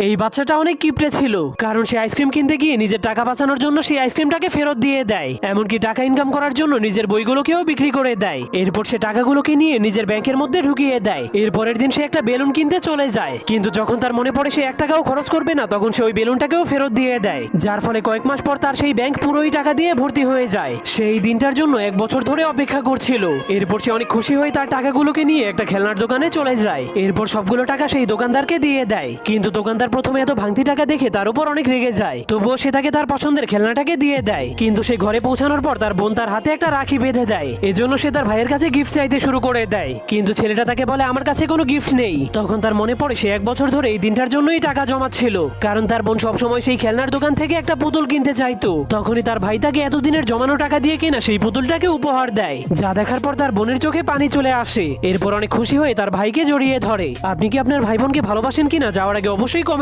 এই বাচ্চাটা অনেক কিপটে ছিল, কারণ সে আইসক্রিম কিনতে গিয়ে নিজের টাকা বাঁচানোর জন্য সেই আইসক্রিমটাকে ফেরত দিয়ে দেয়। এমনকি টাকা ইনকাম করার জন্য নিজের বইগুলোকেও বিক্রি করে দেয়। এরপর সে টাকাগুলোকে নিয়ে নিজের ব্যাংকের মধ্যে ঢুকিয়ে দেয়। এরপরের দিন সে একটা বেলুন কিনতে চলে যায়, কিন্তু যখন তার মনে পড়ে সে 1 টাকাও খরচ করবে না, তখন সে ওই বেলুনটাকেও ফেরত দিয়ে দেয়। যার ফলে কয়েক মাস পর তার সেই ব্যাংক পুরোই টাকা দিয়ে ভর্তি হয়ে যায়। সেই দিনটার জন্য 1 বছর ধরে অপেক্ষা করছিল। এরপর সে অনেক খুশি হয়ে তার টাকাগুলোকে নিয়ে একটা খেলনার দোকানে চলে যায়। এরপর সবগুলো টাকা সেই দোকানদারকে দিয়ে দেয়। কিন্তু দোকানদার প্রথমে এত ভাঙতি টাকা দেখে তার উপর অনেক রেগে যায়। তবুও সে তাকে তার পছন্দের খেলনাটাকে দিয়ে দেয়। কিন্তু সে ঘরে পৌঁছানোর পর তার বোন তার হাতে একটা রাখি বেঁধে দেয়। এজন্য সে তার ভাইয়ের কাছে গিফট চাইতে শুরু করে দেয়। কিন্তু ছেলেটা তাকে বলে, আমার কাছে কোনো গিফট নেই। তখন তার মনে পড়ে সে 1 বছর ধরে এই দিনটার জন্যই টাকা জমাচ্ছিল, কারণ তার বোন সবসময় সেই খেলনার দোকান থেকে একটা পুতুল কিনতে চাইতো। তখনই তার ভাই তাকে এতদিনের জমানো টাকা দিয়ে কেনা সেই পুতুলটাকে উপহার দেয়, যা দেখার পর তার বোনের চোখে পানি চলে আসে। এরপর অনেক খুশি হয়ে তার ভাইকে জড়িয়ে ধরে। আপনি কি আপনার ভাই বোনকে ভালোবাসেন কিনা যাওয়ার আগে অবশ্যই